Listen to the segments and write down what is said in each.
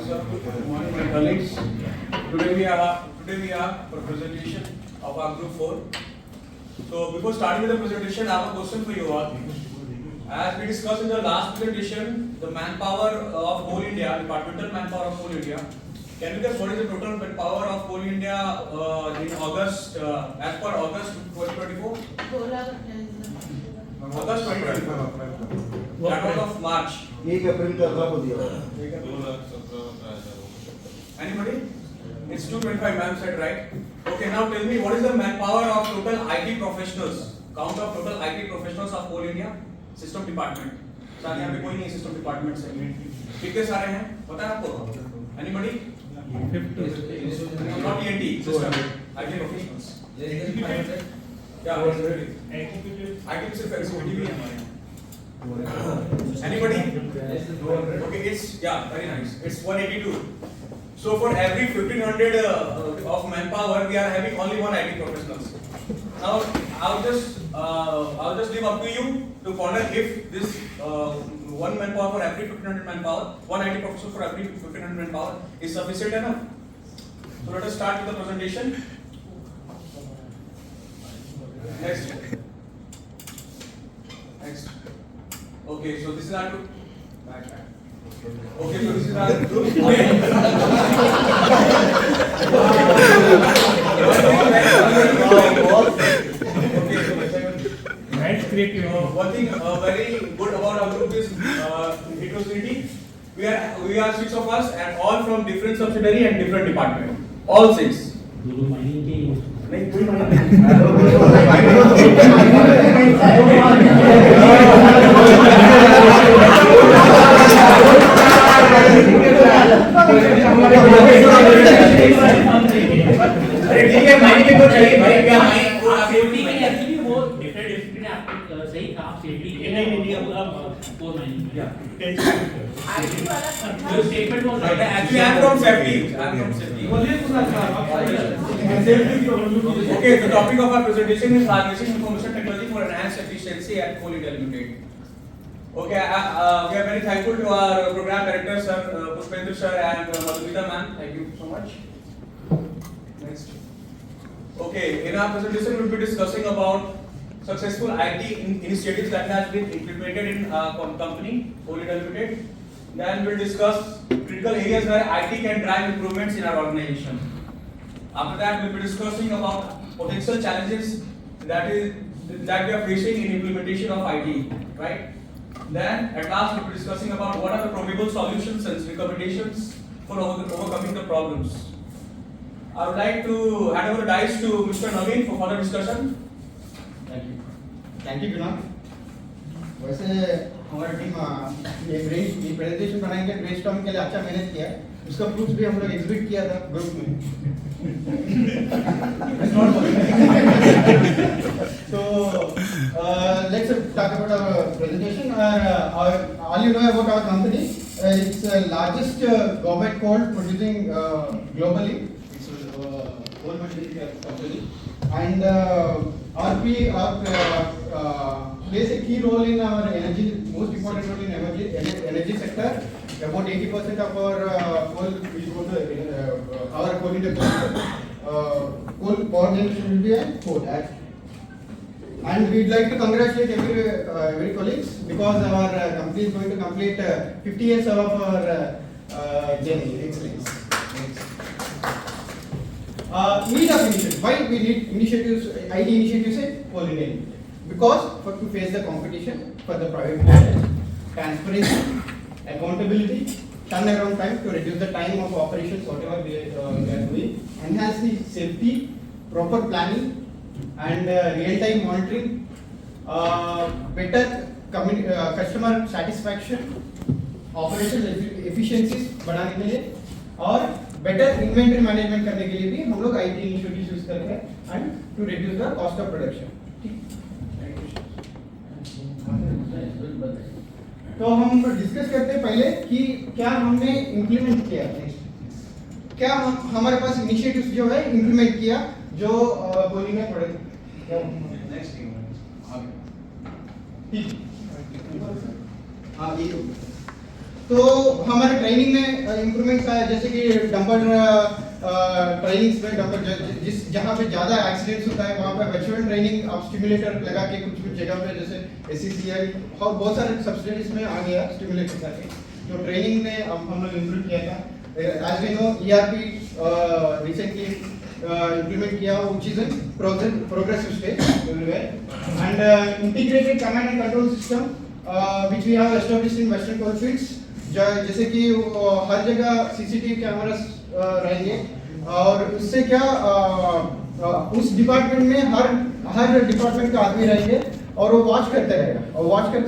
sir. Good morning, my colleagues. Today we have a presentation of our group 4. So before starting with the presentation, I have a question for you all. As we discussed in the last presentation, the manpower of Coal India, departmental manpower of Coal India. Can you guess what is the total manpower of Coal India in August, as per August 2024? August 2024. That was of March. 1 अप्रैल का था वो दिया। Anybody? It's 225, ma'am said right. Okay, now tell me what is the manpower of total IT professionals? Count of total IT professionals of Coal India System Department. सारे यहाँ पे कोई नहीं System Department से। कितने सारे हैं? पता है आपको? Anybody? 50. Not ENT. System. IT professionals. Yeah. IT सिर्फ executive ही है हमारे यहाँ। Anybody? Okay, it's very nice. It's 182. So for every 1500 of manpower, we are having only one IT professionals. Now I'll just leave up to you to ponder if this one manpower for every 1500 manpower, one IT professional for every 1500 manpower is sufficient enough. So let us start with the presentation. Next. Okay, so this is our group. Okay, so this is our group. One thing very good about our group is heterogeneity. We are 6 of us and all from different subsidiary and different department. All 6. नहीं कोई अरे ठीक है mining में तो चाहिए भाई क्या सेफ्टी के लिए एक्चुअली वो डिफरेंट डिसिप्लिन आपको सही कहा सेफ्टी के नहीं अब वो नहीं जो statement was actually I am from safety okay the topic of our presentation is harnessing information technology for enhanced efficiency at Coal India Limited. Okay, we are very thankful to our program director sir Pushpendra sir and Madhumita ma'am. Thank you so much. Next. Okay, in our presentation we will be discussing about successful IT initiatives that has been implemented in company Coal India Limited. Then we will discuss critical areas where IT can drive improvements in our organization. After that, we will be discussing about potential challenges that we are facing in implementation of IT, right? Then at last we will be discussing about what are the probable solutions and recommendations for overcoming the problems. I would like to hand over the dice to Mr. Naveen for further discussion. Thank you Vinod. वैसे हमारी team ये presentation बनाएंगे brainstorm के लिए अच्छा मेहनत किया है। उसका प्रूफ भी हम लोग एग्जीबिट किया था ग्रुप में। So let's talk about our presentation. All you know about our company. It's the largest government coal producing globally. It's a coal material company, and RP plays a key role in our energy, most important role in energy sector. About 80% of our coal will go to our coal industry. Coal power generation will be a coal. And we'd like to congratulate every colleagues because our company is going to complete 50 years of our journey. Excellence. Need of initiatives. Why we need initiatives, IT initiatives at Coal India Limited? Because to face the competition for the private sector, transparency, accountability, turnaround time to reduce the time of operations, whatever we are doing, enhance the safety, proper planning, and real-time monitoring, better customer satisfaction, operational efficiencies बढ़ाने के लिए और better inventory management करने के लिए भी हम लोग IT इनिशिएटिव्स यूज करते हैं and to reduce the cost of production. तो हम डिस्कस करते हैं पहले कि क्या हमने इम्प्लीमेंट किया, क्या हमारे पास इनिशिएटिव्स जो है इम्प्लीमेंट किया जो बोली में पड़े ठीक। हाँ ये तो हमारे ट्रेनिंग में इम्प्रूवमेंट्स आया, जैसे कि डंपर ट्रेनिंग्स में डंपर जिस जहाँ पे ज़्यादा एक्सीडेंट्स होता है वहाँ पे वर्चुअल ट्रेनिंग आप स्टिमुलेटर लगा के कुछ कुछ जगह पे, जैसे SCCI और बहुत सारे सब्सिडीज में आ गया स्टिमुलेटर आके, जो ट्रेनिंग में हम लोग इम्प्रूव किया था. As we know ERP recently implement किया, which is in progressive stage everywhere, and integrated command and control system which we have established in Western Coalfields, जैसे कि हर जगह CCTV कैमरास रहेंगे और उससे क्या उस डिपार्टमेंट में हर डिपार्टमेंट का आदमी रहेंगे और वो वॉच करते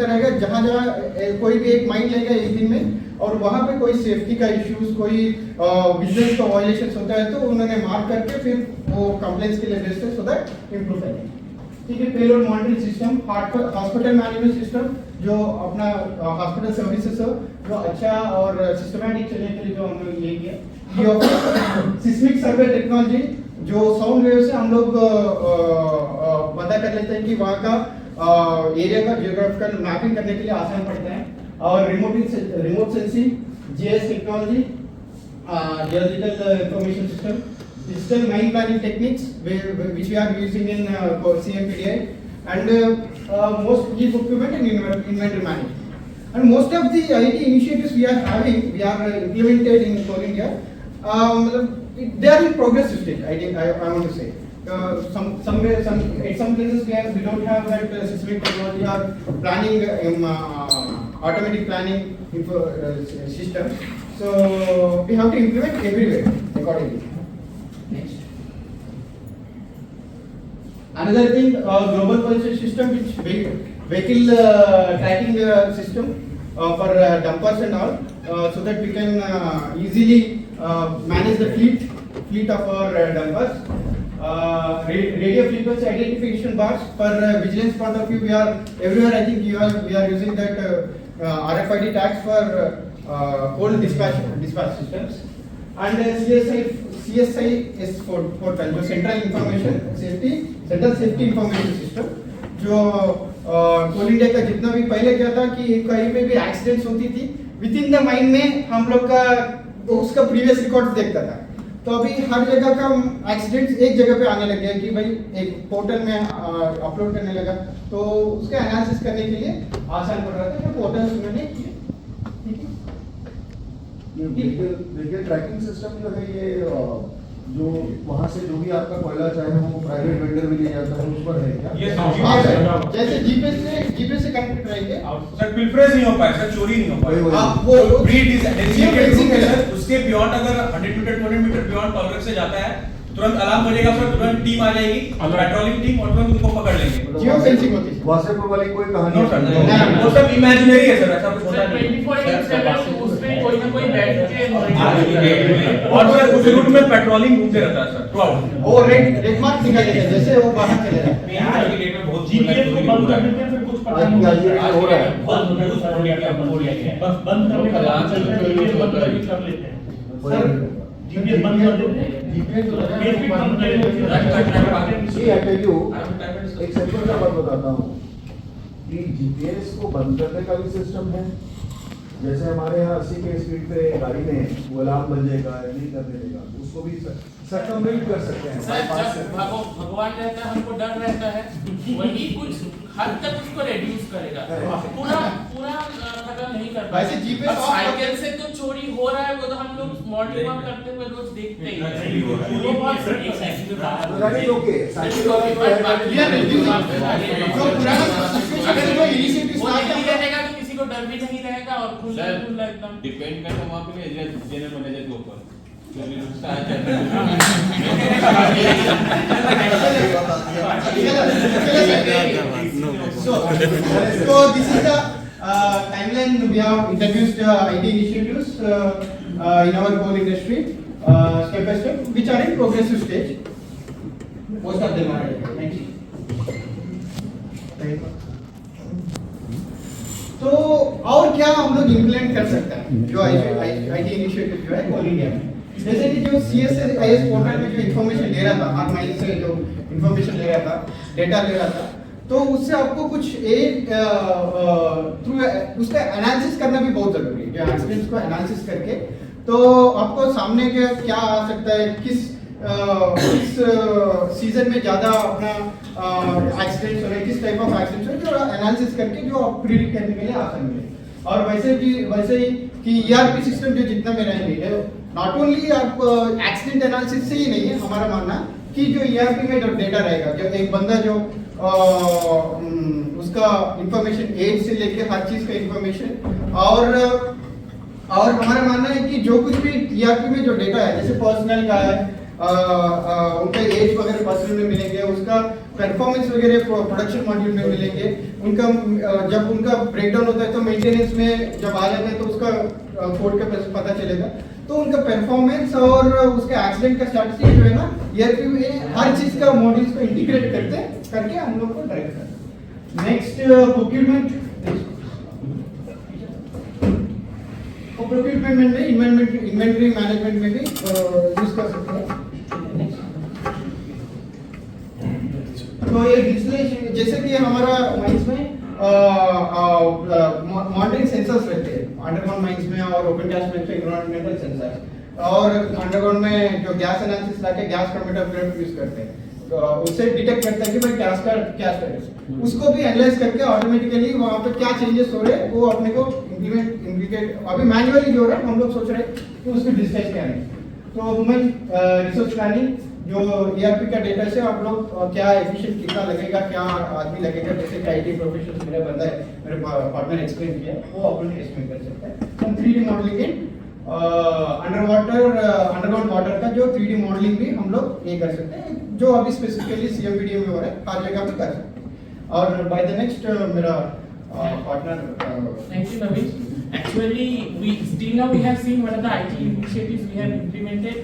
रहेगा जहाँ जहाँ कोई भी एक माइंड लेगा एक दिन में, और वहाँ पे कोई सेफ्टी का इश्यूज, कोई विजिलेंस का वायलेशन होता है तो उन्होंने मार्क करके फिर वो कंप्लेंट्स के लिए भेजते सो दैट इम्प्रूव करेंगे. ठीक है. Payload monitoring system, hospital management system, जो अपना हॉस्पिटल सर्विसेज हो जो अच्छा और सिस्टमैटिक चलने के लिए जो हम लोग ये किया. सिस्मिक सर्वे टेक्नोलॉजी, जो साउंड वेव से हम लोग पता कर लेते हैं कि वहाँ का एरिया का जियोग्राफिकल मैपिंग करने के लिए आसान पड़ता है. और remote sensing, GIS technology, geological information system, digital mine planning techniques which we are using in CMPDI, and most key procurement and inventory management. And most of the IT initiatives we are having, we are implemented in Coal India. They are in progressive stage. I want to say. At some places we don't have that systemic technology or planning, automatic planning system. So we have to implement everywhere accordingly. Next. Another thing, global policy system, which vehicle tracking system for dumpers and all, so that we can easily manage the fleet of our dumpers. Radio frequency identification bars, for vigilance point of view, we are everywhere. I think we are using that RFID tags for coal dispatch systems, and CSIS portal, जो central safety information system, जो कोल India का जितना भी पहले क्या था कि कहीं पे भी एक्सीडेंट्स होती थी विद इन द माइंड में हम लोग का उसका प्रीवियस रिकॉर्ड देखता था. तो अभी हर जगह का एक्सीडेंट्स एक जगह पे आने लग गया कि भाई एक पोर्टल में अपलोड करने लगा, तो उसका एनालिसिस करने के लिए आसान पड़ रहा था. जो पोर्टल उन्होंने किए. देखिए ट्रैकिंग सिस्टम जो है ये जो वहाँ से जो भी आपका कोयला चाहे वो प्राइवेट वेंडर भी ले जाता है उस पर है क्या? ये जैसे जीपीएस से कनेक्ट रहेंगे. सर पिलफरेज नहीं हो पाए, सर चोरी नहीं हो पाए. वो ब्रीड इज सर उसके बियॉन्ड अगर 100 मीटर 200 मीटर बियॉन्ड टॉलरेंस से जाता है तुरंत अलार्म बजेगा सर, तुरंत टीम आ जाएगी, पेट्रोलिंग टीम, और तुरंत उनको पकड़ लेंगे. जियो फेंसिंग होती है. वासेपुर वाली कोई कहानी नो सर, वो सब इमेजिनरी है सर, ऐसा कुछ होता सर नहीं. 24/7 उसमें कोई ना कोई बैठ के और सर उस रूट में पेट्रोलिंग घूमते रहता है सर थ्रूआउट. वो रेड मार्क निकाल देते हैं जैसे वो बाहर चले जाते हैं. आज की डेट में बहुत जीपीएस को बंद कर देते हैं, फिर कुछ पता नहीं हो रहा है. बहुत यूज हो गया है. बस बंद करने का बात चल रहा है, जीपीएस बंद करके कर लेते हैं. सर जीपीएस बंद कर देते हैं, जीपीएस जीपीएस भी बंद कर देते हैं. एक सिंपल सा बात बताता हूँ कि जीपीएस को बंद करने का भी सिस्टम है. जैसे हमारे यहाँ 80 के स्पीड पे गाड़ी में वो अलार्म बज जाएगा, नहीं करने देगा, उसको भी सर्कमवेंट कर सकते हैं. जब भगवान रहता है हमको डर रहता है, वही कुछ हद तक उसको रिड्यूस करेगा. पूरा खत्म नहीं कर वैसे जीपीएस पाएगा. साइकिल से तो चोरी हो रहा है, वो तो हम लोग मॉर्निंग वॉक करते हुए रोज देखते ही हैं. वो बहुत एक साइकिल के बाहर गाड़ी ओके साइकिल वाला तो अगर कोई इनिशिएटिव वो स्टार्ट नहीं रहेगा तो किसी को डर भी नहीं रहेगा और खुला एकदम. डिपेंड करता है वहाँ पे जनरल मैनेजर के ऊपर. So this is the timeline. We have introduced IT initiatives in our coal industry step by step, which are in progressive stage. Most of them are. Thank you. तो और क्या हम लोग इम्प्लीमेंट कर सकते हैं जो IT इनिशिएटिव जो है कोल इंडिया में. जैसे कि जो CSIS पोर्टल में जो इन्फॉर्मेशन ले रहा था, हर माइल से जो इन्फॉर्मेशन ले रहा था, डेटा ले रहा था, तो उससे आपको कुछ थ्रू उसका एनालिसिस करना भी बहुत जरूरी है, जो एक्सीडेंट्स को एनालिसिस करके तो आपको सामने क्या आ सकता है, किस सीजन में ज्यादा अपना एक्सीडेंट्स हो रहे हैं, किस टाइप ऑफ एक्सीडेंट्स हो रहे हैं, जो एनालिसिस करके जो आप प्रिडिक्ट करने के लिए आसान मिले। और वैसे ही कि ईआरपी सिस्टम जो जितना मेरा है, नॉट ओनली आप एक्सीडेंट एनालिसिस से ही नहीं है हमारा मानना कि जो ईआरपी में जो डेटा रहेगा, जो एक बंदा जो उसका इंफॉर्मेशन एज से लेके हर चीज का इंफॉर्मेशन, और हमारा मानना है कि जो कुछ भी ईआरपी में जो डेटा है, जैसे पर्सनल का है, उनका एज वगैरह पर्सनल में मिलेंगे, उसका परफॉर्मेंस वगैरह प्रोडक्शन मॉड्यूल में मिलेंगे, उनका जब उनका ब्रेकडाउन होता है तो मेंटेनेंस में जब आ जाता है तो उसका कोड का पता चलेगा, तो उनका परफॉर्मेंस और उसका एक्सीडेंट का स्टैटिस्टिक्स जो है ना, ईआरपी में हर चीज का मॉड्यूल्स को इंटीग्रेट करके हम लोग को ड्राइव करते हैं। नेक्स्ट प्रोक्यूरमेंट में इन्वेंटरी मैनेजमेंट में भी यूज कर सकते हैं। तो ये डिस्प्ले जैसे कि हमारा माइंस में मॉनिटरिंग सेंसर्स रहते हैं अंडरग्राउंड माइंस में और ओपन कास्ट में एनवायरमेंटल सेंसर्स, और अंडरग्राउंड में जो गैस एनालिसिस लाके गैस क्रोमेटोग्राफ यूज करते हैं, तो उससे डिटेक्ट करता है कि भाई गैस का क्या स्टेटस, उसको भी एनालाइज करके ऑटोमेटिकली वहां पे क्या चेंजेस हो रहे हैं वो अपने को इंडिकेट अभी मैन्युअली जो हो रहा है हम लोग सोच रहे हैं कि उसको डिजिटाइज करेंगे। तो ह्यूमन रिसोर्स प्लानिंग जो ईआरपी का डेटा से आप लोग क्या एफिशिएंट कितना लगेगा, क्या आदमी लगेगा, जैसे कि आईटी प्रोफेशनल मेरा बंदा है, मेरे पार्टनर एक्सप्लेन किया, वो अपन एक्सप्लेन कर सकता है। हम 3D मॉडलिंग इन अंडरग्राउंड वाटर का जो 3D मॉडलिंग भी हम लोग ये कर सकते हैं, जो अभी स्पेसिफिकली सीएमबीडी में हो रहा है, हर जगह पे कर सकते हैं। और बाय द नेक्स्ट मेरा partner. Thank you, Naveen. Actually, we still now we have seen what are the IT initiatives we have implemented,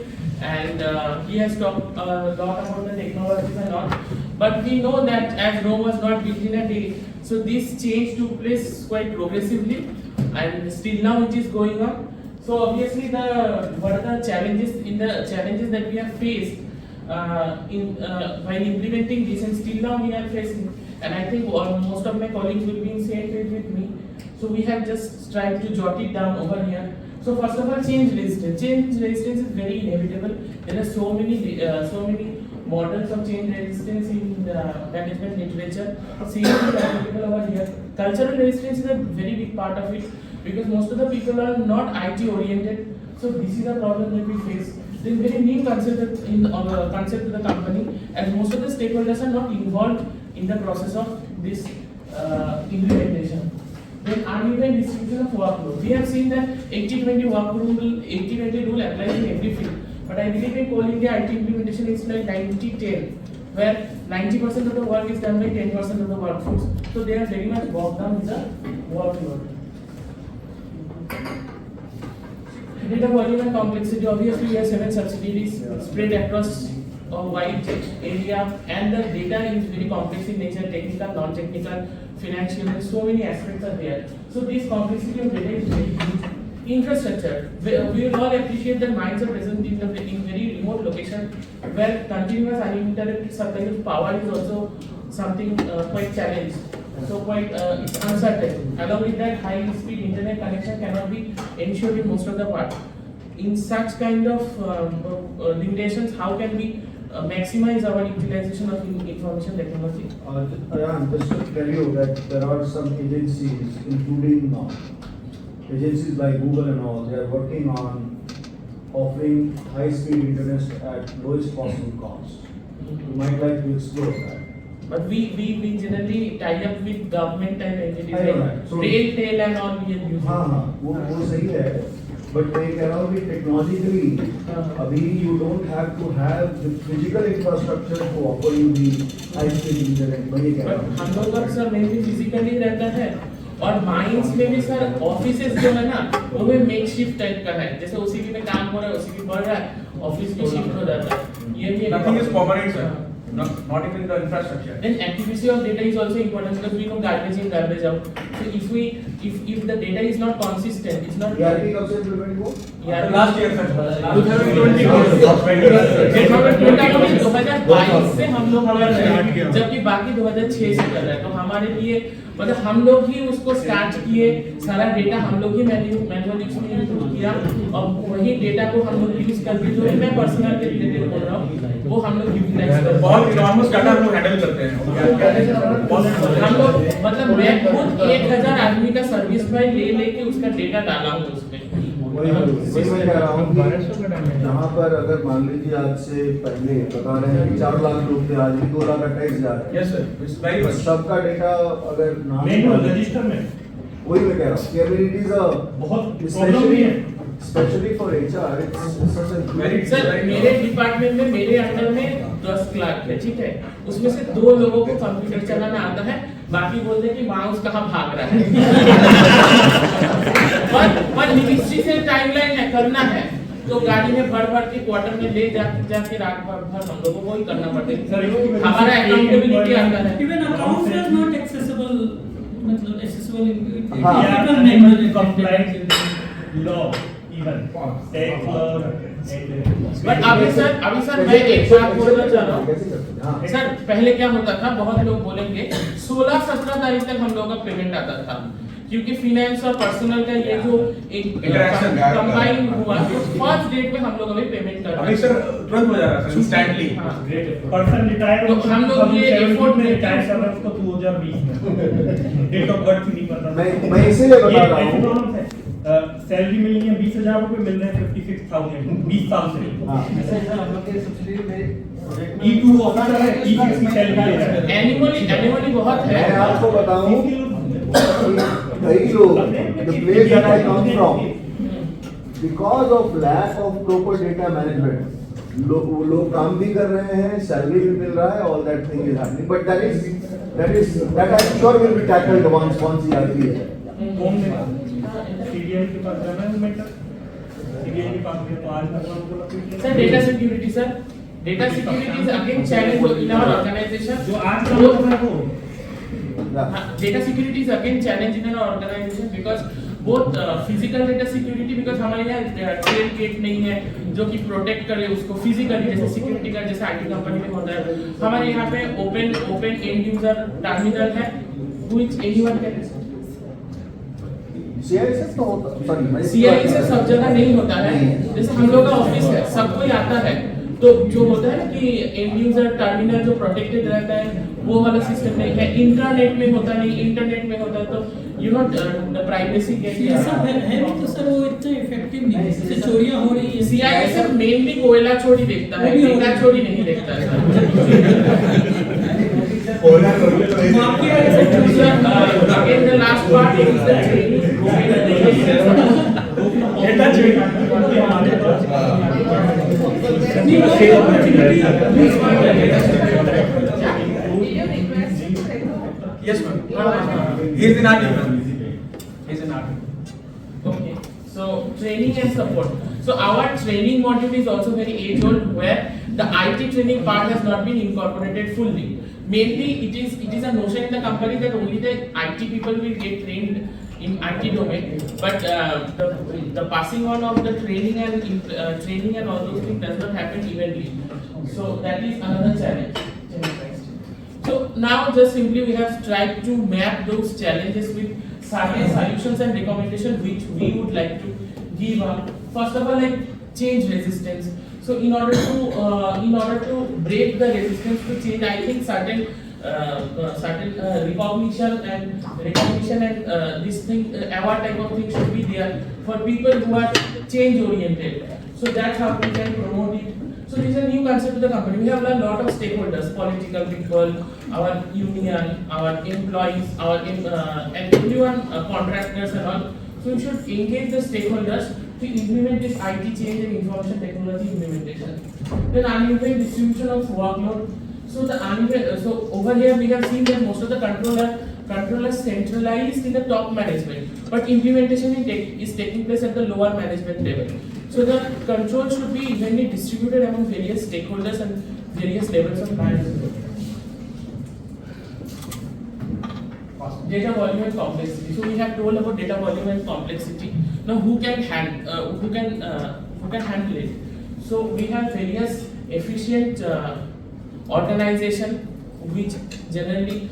and he has talked a lot about the technologies and all. But we know that as Rome was not built in a day, so this change took place quite progressively, and still now it is going on. So obviously, what are the challenges that we have faced while implementing this, and still now we are facing. And I think most of my colleagues will be in same page with me. So we have just tried to jot it down over here. So first of all, change resistance. Change resistance is very inevitable. There are so many models of change resistance in the management literature. Same is applicable over here. Cultural resistance is a very big part of it because most of the people are not IT oriented. So this is a problem that we face. There is very new concept in concept to the company, and most of the stakeholders are not involved in the process of this implementation. Then uneven distribution of workload. We have seen that 80-20 rule applies in every field. But I believe in Coal India IT implementation is like 90-10, where 90% of the work is done by 10% of the workforce. So they are very much bogged down with the workload. Data volume and complexity. Obviously, we have 7 subsidiaries spread across a wide area, and the data is very complex in nature, technical, non-technical, financial, and so many aspects are there. So this complexity of data is very huge. Infrastructure. We will all appreciate that mines are present in very remote location where continuous uninterrupted supply of power is also something quite challenged. So quite it's uncertain. Along with that, high-speed internet connection cannot be ensured in most of the part. In such kind of limitations, how can we maximize our utilization of information technology? Just to tell you that there are some agencies, including agencies like Google and all, they are working on offering high-speed internet at lowest possible cost. You might like to explore that. But we generally tie up with government and entities I know like that. So- Railtel and all we are using. हाँ वो सही है, but मैं कह रहा हूँ कि technologically अभी you don't have to have the physical infrastructure to offer you the high speed internet. मैं ये कह रहा But हूँ. हम लोग का सर मेनली फिजिकली रहता है, और माइंस में भी सर ऑफिसेज जो है ना वो भी मेक शिफ्ट टाइप का है, जैसे उसी में काम हो रहा है उसी की बढ़ रहा है, ऑफिस भी शिफ्ट हो जाता है, ये भी Nothing is permanent, sir. not even the infrastructure. Then activity of data is also important because we know garbage in, garbage out. So if the data is not consistent, it's not. ERP कब से implement हुआ? Yeah, Last year sir. 2022 से हम लोग कर रहे हैं, जबकि बाकी 2006 से कर रहे हैं। तो हमारे लिए मतलब हम लोग ही उसको स्टार्ट किए, सारा डेटा हम लोग ही मैनुअल उसमें इनपुट किया और वही डेटा को हम लोग यूज करके जो मैं पर्सनल के रिलेटेड बोल रहा हूँ वो हम लोग यूटिलाइज करते हैं। बहुत इनॉर्मस डाटा हम लोग हैंडल करते हैं। हम लोग मतलब मैं खुद 1000 आदमी का सर्विस फाइल ले लेके उसका डेटा डाला हूँ उसमें। वही मैं कह रहा हूँ कि जहाँ पर अगर मान लीजिए आज से पहले बता रहे हैं कि 4 लाख लोग थे, आज भी 2 लाख का टैक्स जा रहा है। Yes sir, it's very much. सबका डेटा अगर ना रजिस्टर में वही मैं कह रहा हूँ कि it is a बहुत प्रॉब्लम भी है। especially for HR it's such a Very sir मेरे डिपार्टमेंट में मेरे अंडर में 10 क्लार्क है, ठीक है, उसमें से 2 लोगों को कंप्यूटर चलाना आता है, बाकी बोलते हैं कि माउस कहाँ भाग रहा है। पर मिनिस्ट्री से टाइमलाइन है करना है तो गाड़ी में भर के क्वार्टर में ले जाके रात भर हम लोगों को ही करना पड़ता है। हमारा अकाउंटेबिलिटी आता है। Even accounts are not accessible, मतलब accessible in हाँ। compliant with law even tax law but अभी सर मैं एक बात बोलना चाह रहा हूँ कैसे करते हैं? हाँ। सर पहले क्या होता था, बहुत लोग बोलेंगे 16-17 तारीख तक हम लोगों का पेमेंट आता था क्योंकि फाइनेंस और पर्सनल का ये जो एक Interaction कंबाइन हुआ तो फर्स्ट डेट पे हम लोग अभी पेमेंट कर रहे अभी सर तुरंत हो जा रहा है सर इंस्टेंटली। पर्सन रिटायर तो हम लोग ये effort में देते रिटायर हैं। कर रहे हैं उसको 2020 में डेट ऑफ बर्थ नहीं पता मैं इसीलिए बता रहा हूँ। सैलरी मिलनी है 20,000 रुपए मिल रहे हैं 56,000 20 साल से हाँ। E2 ऑफिसर है E6 की सैलरी ले रहा है एनिमली बहुत है। मैं आपको बताऊं कई लोग the place that I come from because of lack of proper data management लोग काम भी कर रहे हैं, सैलरी भी मिल रहा है, all that thing is happening but that I'm sure will be tackled once ERP है। कौन सीडीआई के पास जाना है मेंटर सीडीआई के पास में तो आज तक हमको sir data security is again challenge in our organization जो आज का लोग है वो data security is again challenge in our organization because both physical data security because हमारे यहाँ ट्रेड गेट नहीं है जो कि प्रोटेक्ट करे उसको फिजिकली जैसे सिक्योरिटी का जैसे आईटी कंपनी में होता है। हमारे यहाँ पे ओपन एंड यूजर टर्मिनल है व्हिच एनीवन कैन CISF तो सॉरी CISF सब जगह नहीं होता है, जैसे हम लोग का ऑफिस है सब कोई आता है तो जो होता है ना कि एंड यूजर टर्मिनल जो प्रोटेक्टेड रहता है वो वाला सिस्टम नहीं है। इंटरनेट में होता नहीं, इंटरनेट में होता है तो यू नो द प्राइवेसी ये सब है भी तो सर वो इतना इफेक्टिव नहीं है, जैसे चोरियां हो रही है। CISF मेनली कोयला चोरी देखता है, डेटा चोरी नहीं देखता है। माफी वाले से Again the last part is the training. Data चोरी Yes ma'am. He is in RT ma'am. He is in RT. Okay, so training and support. So our training module is also very age old, where the IT training part has not been incorporated fully. Mainly, it is a notion in the company that only the IT people will get trained in IT domain, but the passing on of the training and all those things does not happen evenly. So that is another challenge. So now just simply we have tried to map those challenges with certain solutions and recommendations which we would like to give up. First of all, like change resistance. So in order to break the resistance to change, I think certain recognition and this thing award type of thing should be there for people who are change oriented. So that's how we can promote it. So this is a new concept to the company. We have a lot of stakeholders, political people, our union, our employees, and everyone, contractors and all. So we should engage the stakeholders to implement this IT change and information technology implementation. Then uneven distribution of workload. So over here we have seen that most of the controllers centralized in the top management, but implementation is taking place at the lower management level. So the control should be evenly distributed among various stakeholders and various levels of management. Data volume and complexity. So we have told about data volume and complexity. Now who can handle it? So we have various efficient organization which generally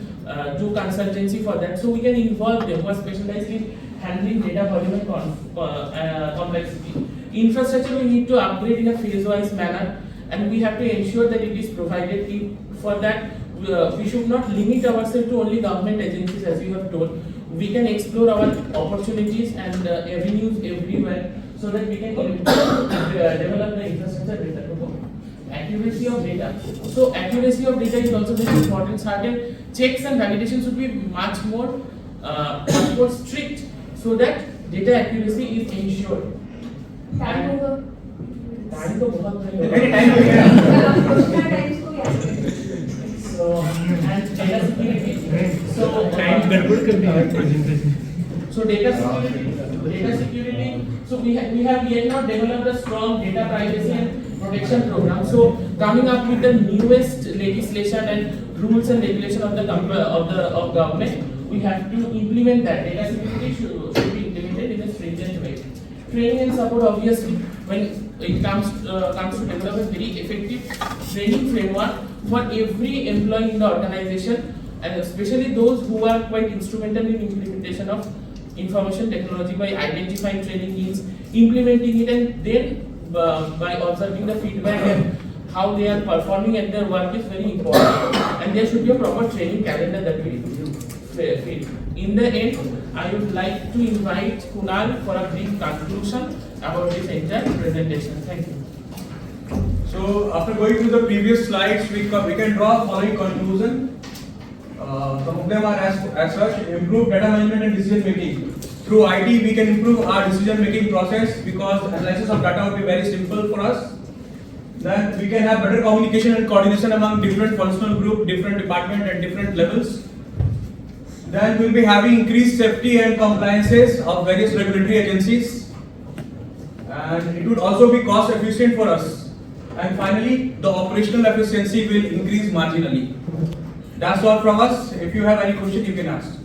do consultancy for that. So we can involve them who are specialized in handling data volume and complexity. Infrastructure we need to upgrade in a phase-wise manner, and we have to ensure that it is provided. For that, we should not limit ourselves to only government agencies, as you have told. We can explore our opportunities and avenues everywhere, so that we can develop the infrastructure data to go. Accuracy of data. So accuracy of data is also very important. Certain checks and validations should be much more strict, so that data accuracy is ensured. Time होगा time तो बहुत नहीं Very होगा। time लगेगा। Question times को याद So and data security. So time गड़बड़ कर दिया presentation. So data security. So we have yet not developed a strong data privacy and protection program. So coming up with the newest legislation and rules and regulation of the government, we have to implement that. Data security should be implemented in a stringent way. Training and support, obviously, when it comes to develop a very effective training framework for every employee in the organization, and especially those who are quite instrumental in implementation of information technology, by identifying training needs, implementing it, and then by observing the feedback and how they are performing at their work is very important. And there should be a proper training calendar that we fit. In the end, I would like to invite Kunal for a brief conclusion about this entire presentation. Thank you. So after going through the previous slides, we can draw following conclusion. Some of them are as such: improve data management and decision making. Through IT, we can improve our decision making process, because analysis of data would be very simple for us. Then we can have better communication and coordination among different functional groups, different departments at different levels. Then we'll be having increased safety and compliances of various regulatory agencies, and it would also be cost efficient for us. And finally, the operational efficiency will increase marginally. That's all from us. If you have any question, you can ask.